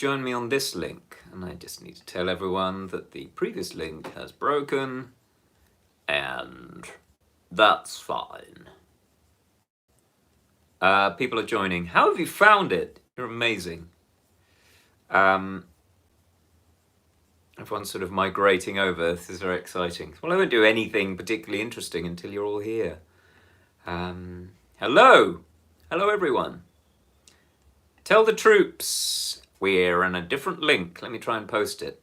join me on this link. And I just need to tell everyone that the previous link has broken, and that's fine. People are joining. How have you found it? You're amazing. Everyone's sort of migrating over. This is very exciting. Well, I won't do anything particularly interesting until you're all here. Hello! Hello, everyone. Tell the troops we're on a different link. Let me try and post it.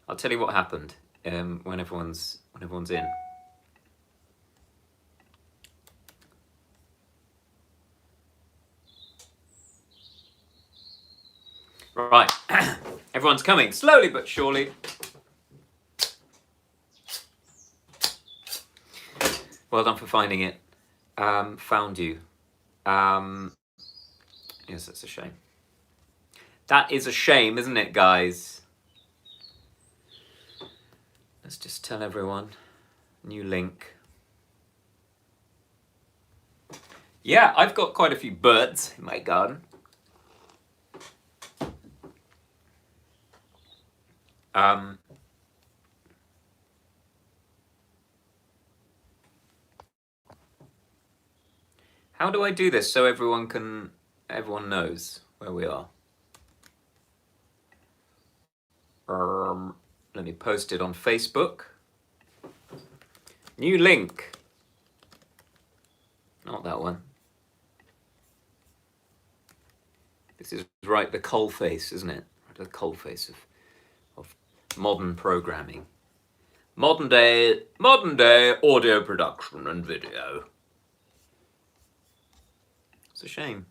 I'll tell you what happened when everyone's in. Right, everyone's coming slowly but surely. Well done for finding it. Found you. Yes, that's a shame. That is a shame, isn't it, guys? Let's just tell everyone. New link. Yeah, I've got quite a few birds in my garden. How do I do this so everyone knows where we are? Let me post it on Facebook. New link. Not that one. This is right the coalface, isn't it? Right, the coalface of modern programming. Modern day audio production and video. It's a shame.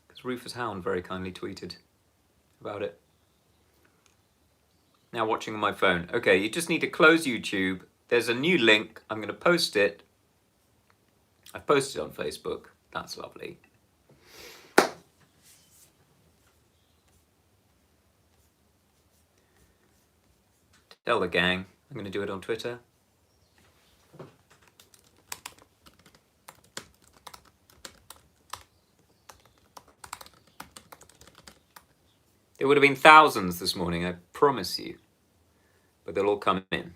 Because Rufus Hound very kindly tweeted about it. Now watching on my phone. Okay, you just need to close YouTube. There's a new link. I'm going to post it. I've posted it on Facebook. That's lovely. Tell the gang. I'm going to do it on Twitter. There would have been thousands this morning, I promise you. But they'll all come in.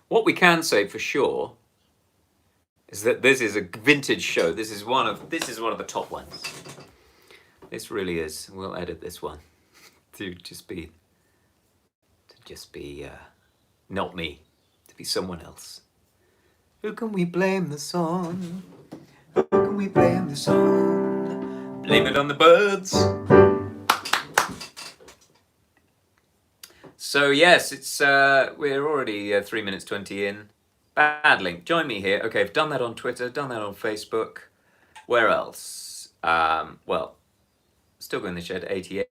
What we can say for sure is that this is a vintage show. This is one of the top ones. This really is. We'll edit this one to just be not me, to be someone else. Who can we blame this on? Who can we blame this on? Blame it on the birds. So yes, it's we're already 3 minutes 20 in. Bad link. Join me here. Okay, I've done that on Twitter, done that on Facebook. Where else? Well, Stilgoe in the Shed 88.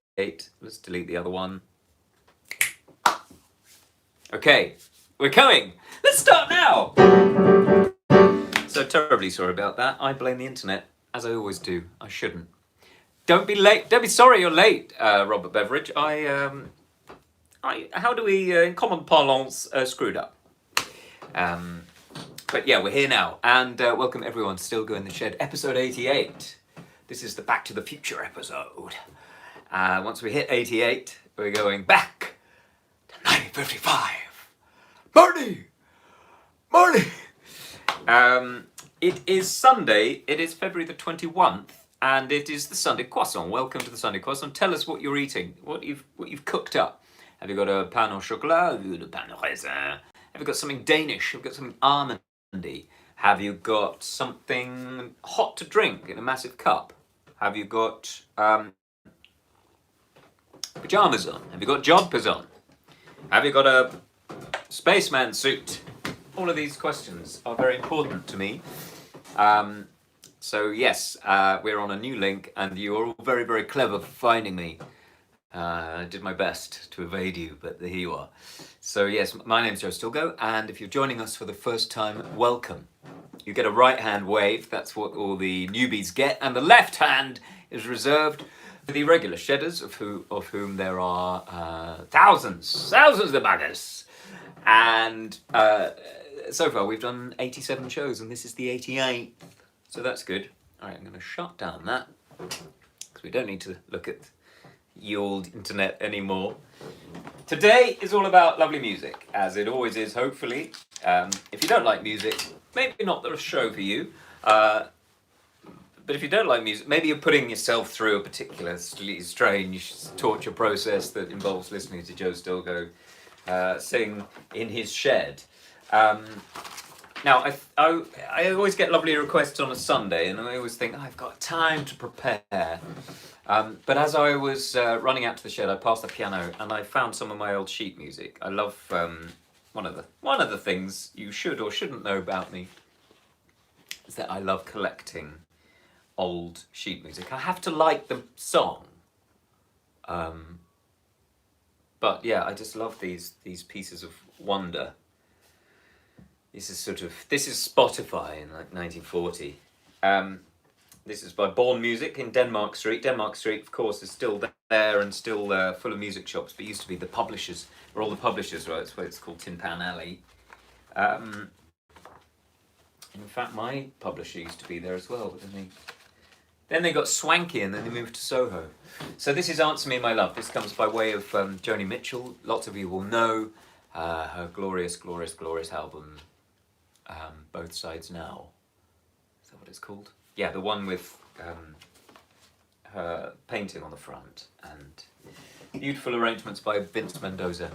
Let's delete the other one. Okay, we're coming. Let's start now. So terribly sorry about that. I blame the internet, as I always do. I shouldn't. Don't be late. Don't be sorry you're late, Robert Beveridge. How do we, in common parlance, screwed up? But yeah, we're here now. And welcome everyone to Stilgoe in the Shed, episode 88. This is the Back to the Future episode. Once we hit 88, we're going back to 1955. Marty! It is Sunday. It is February the 21st. And it is the Sunday Croissant. Welcome to the Sunday Croissant. Tell us what you're eating, what you've cooked up. Have you got a pain au chocolat? Have you got a pain au raisin? Have you got something Danish? Have you got something almondy? Have you got something hot to drink in a massive cup? Have you got pyjamas on? Have you got jodhpurs on? Have you got a spaceman suit? All of these questions are very important to me. So yes, we're on a new link, and you are all very, very clever for finding me. I did my best to evade you, but here you are. So yes, my name's Joe Stilgoe, and if you're joining us for the first time, welcome. You get a right hand wave, that's what all the newbies get, and the left hand is reserved for the regular shedders, of whom there are thousands of buggers. And so far we've done 87 shows, and this is the 88th. So that's good. All right, I'm going to shut down that, because we don't need to look at ye old internet anymore. Today is all about lovely music, as it always is, hopefully. If you don't like music, maybe not the show for you. But if you don't like music, maybe you're putting yourself through a particular strange torture process that involves listening to Joe Stilgoe sing in his shed. Now, I always get lovely requests on a Sunday, and I always think, oh, I've got time to prepare. But as I was running out to the shed, I passed the piano, and I found some of my old sheet music. I love one of the things you should or shouldn't know about me is that I love collecting old sheet music. I have to like the song, but yeah, I just love these pieces of wonder. This is Spotify in like 1940. This is by Born Music in Denmark Street. Denmark Street, of course, is still there and still full of music shops, but it used to be the publishers, or all the publishers, right? That's why it's called Tin Pan Alley. In fact, my publisher used to be there as well, but then they got swanky and then they moved to Soho. So this is Answer Me My Love. This comes by way of Joni Mitchell. Lots of you will know her glorious, glorious, glorious album, Both Sides Now. Is that what it's called? Yeah, the one with her painting on the front and beautiful arrangements by Vince Mendoza.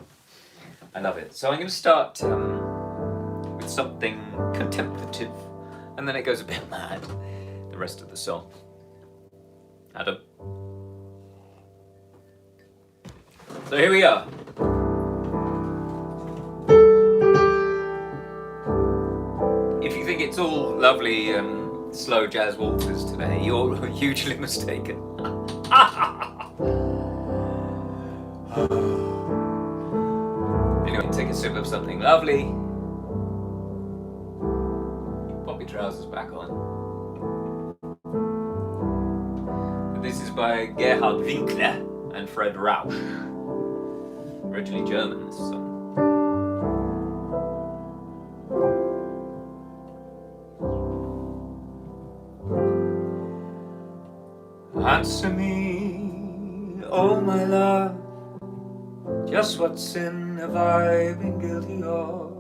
I love it. So I'm going to start with something contemplative, and then it goes a bit mad, the rest of the song. Adam. So here we are. If you think it's all lovely slow jazz waltzes today, you're hugely mistaken. Anyway, take a sip of something lovely. Pop your trousers back on. This is by Gerhard Winkler and Fred Rausch. Originally German, this song. Answer me, oh my love, just what sin have I been guilty of?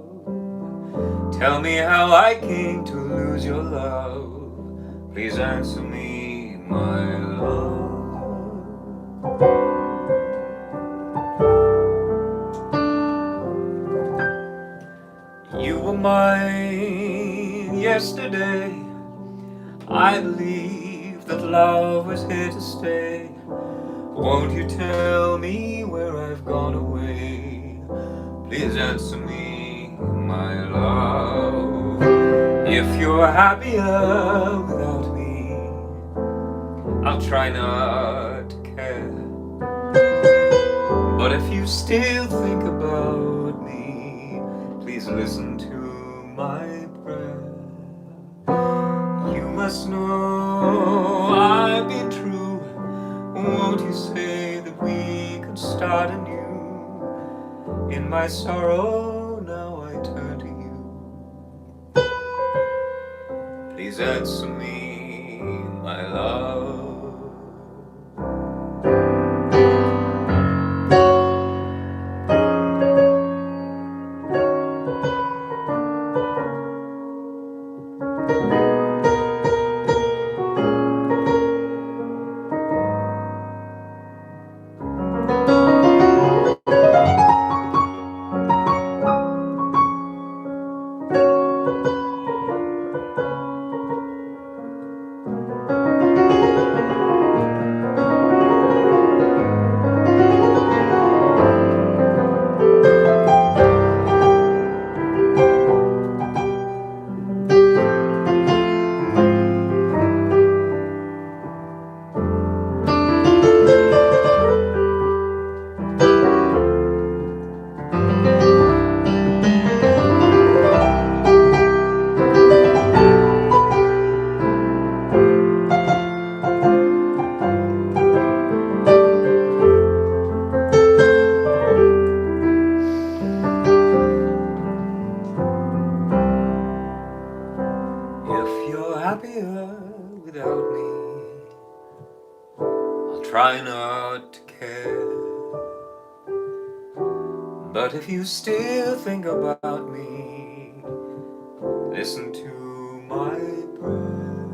Tell me how I came to lose your love. Please answer me, my love. You were mine yesterday. I believe that love was here to stay. Won't you tell me where I've gone away? Please answer me, my love. If you're happier without me, I'll try not to care. But if you still think about me, please listen to my prayer. You must know I'll be true. Won't you say that we could start anew? In my sorrow now I turn to you. Please answer me, my love. happier without me. I'll try not to care. But if you still think about me, listen to my prayer.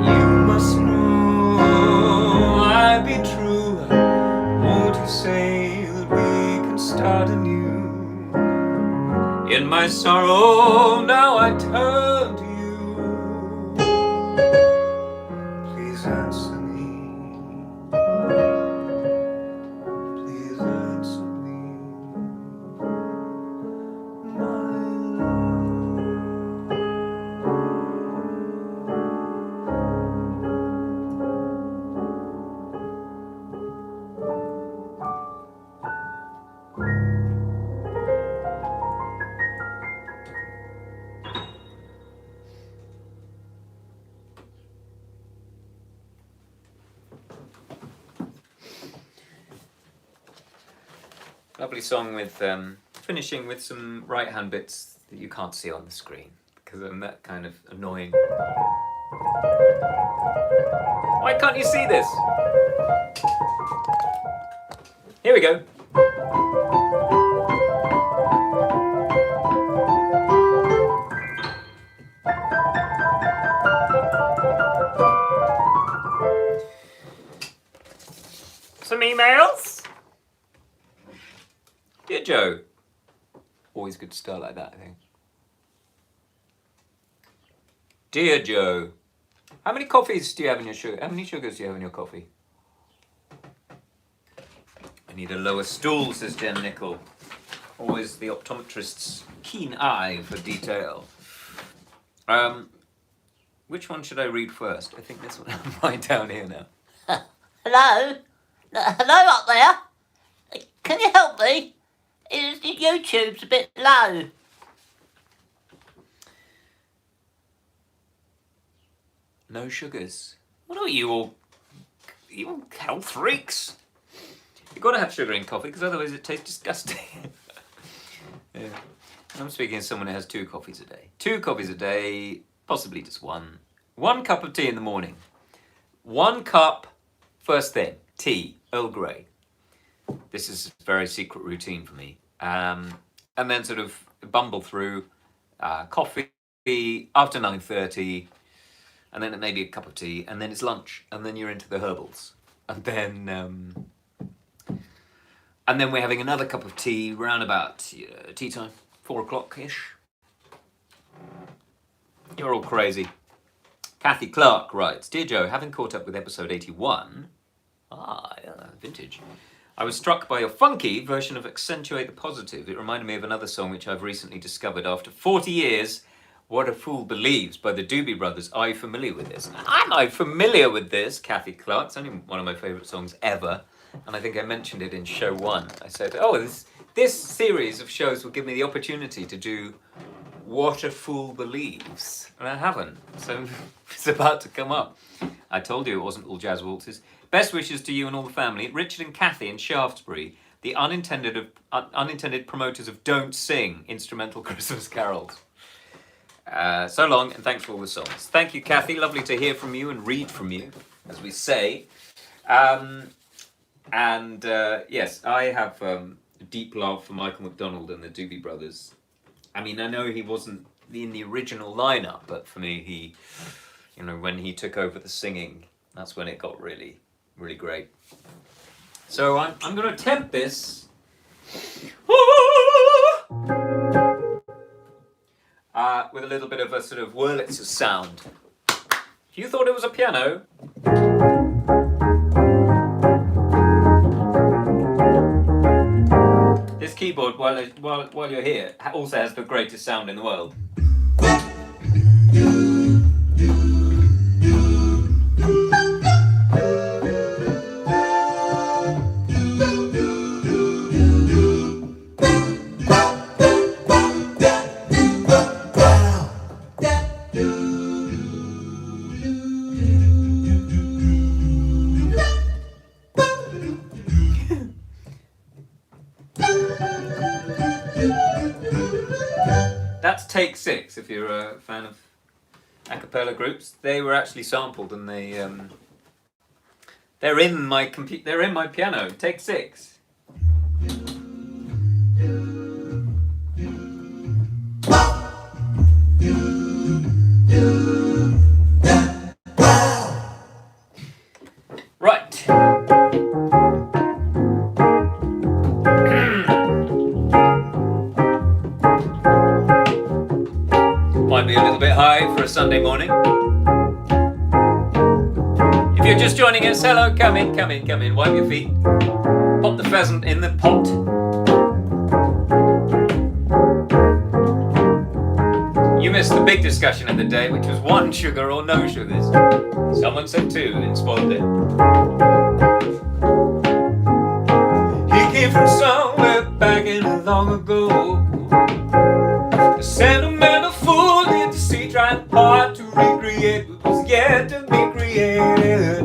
You must know I'd be true. Won't you say that we can start anew? In my sorrow now I turn to you. Please answer me. Please answer me, my Lovely song with finishing with some right hand bits that you can't see on the screen because I'm that kind of annoying. Why can't you see this? Here we go. Some emails. Dear Joe. Always good to start like that, I think. Dear Joe. How many coffees do you have in your sugar? How many sugars do you have in your coffee? I need a lower stool, says Jen Nickel. Always the optometrist's keen eye for detail. Which one should I read first? I think this one. I'm right down here now. Hello? Hello up there? Can you help me? The YouTube's a bit low. No sugars. What are you all health freaks? You've got to have sugar in coffee because otherwise it tastes disgusting. Yeah. I'm speaking as someone who has 2 coffees a day. 2 coffees a day, possibly just one. 1 cup of tea in the morning. 1 cup, first thing, tea, Earl Grey. This is a very secret routine for me. And then sort of bumble through coffee after 9:30, and then maybe a cup of tea, and then it's lunch, and then you're into the herbals. And then we're having another cup of tea round about tea time, 4 o'clock-ish. You're all crazy. Kathy Clark writes, Dear Joe, having caught up with episode 81, vintage, I was struck by your funky version of Accentuate the Positive. It reminded me of another song which I've recently discovered after 40 years, What a Fool Believes by the Doobie Brothers. Are you familiar with this? Am I familiar with this, Kathy Clark? It's only one of my favourite songs ever. And I think I mentioned it in show 1. I said, this series of shows will give me the opportunity to do What a Fool Believes. And I haven't. So it's about to come up. I told you it wasn't all jazz waltzes. Best wishes to you and all the family. Richard and Kathy in Shaftesbury, the unintended promoters of Don't Sing instrumental Christmas carols. So long, and thanks for all the songs. Thank you, Kathy. Lovely to hear from you and read from you, as we say. Yes, I have a deep love for Michael McDonald and the Doobie Brothers. I mean, I know he wasn't in the original lineup, but for me, he, when he took over the singing, that's when it got really, really great. So I'm going to attempt this. With a little bit of a sort of Wurlitzer sound. If you thought it was a piano, this keyboard, while you're here, also has the greatest sound in the world. that's Take Six. If you're a fan of a cappella groups, they were actually sampled, and they're in my piano. Take Six. Right. Might be a little bit high for a Sunday morning. If you're just joining us, hello, come in, wipe your feet. Pop the pheasant in the pot. You missed the big discussion of the day, which was 1 sugar or no sugars. Someone said 2 and spoiled it. He came from somewhere back in long ago. The sentimental fool did to see, trying hard to recreate what was yet to be created.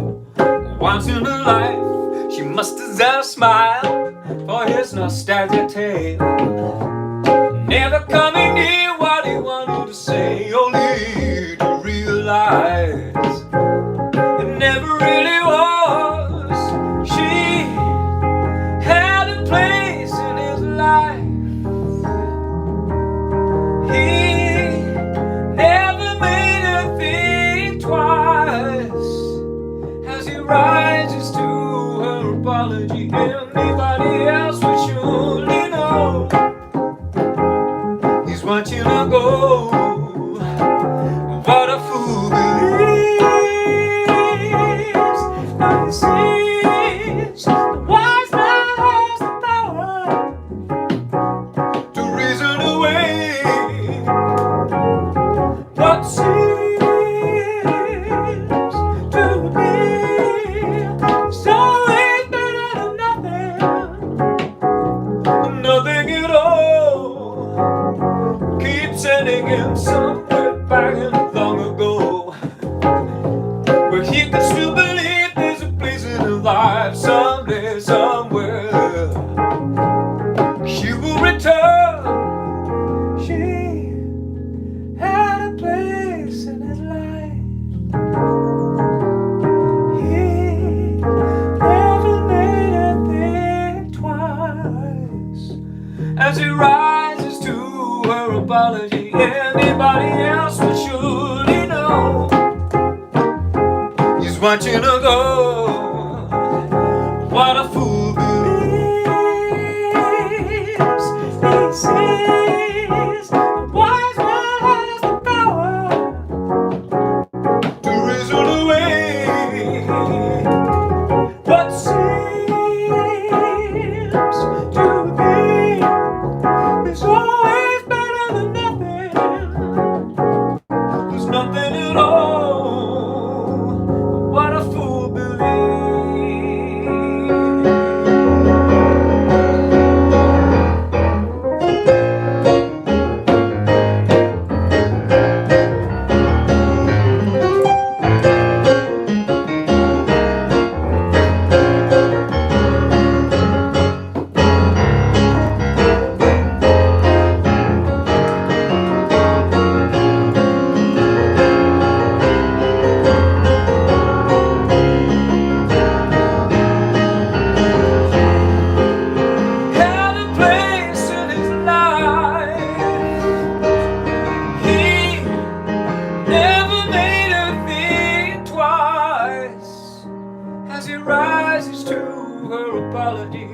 Once in a life, she must deserve a smile for his nostalgia tale. Never coming near what he wanted to say, only to realize it never really was. She had a place in his life. He never made her think twice. As he rises to her apology, anybody else would surely know. He's watching her go. What a fool believes. Now he sees the wise man has the power to reason away what seems to be so always better than nothing, nothing at all. Keep sending him somewhere back in long ago, where he can still believe there's a place in his life. Someday, somewhere, she will return. She had a place in his life. He never made her think twice. As he rises to her apology, anybody else would surely know. He's watching her go. What a fool believes. He sees the wise man has the power to reason away what seems to be is always better than nothing. There's nothing at all. What a fool believes. Had a place in his life. He never made her think twice. As he rises to her apology,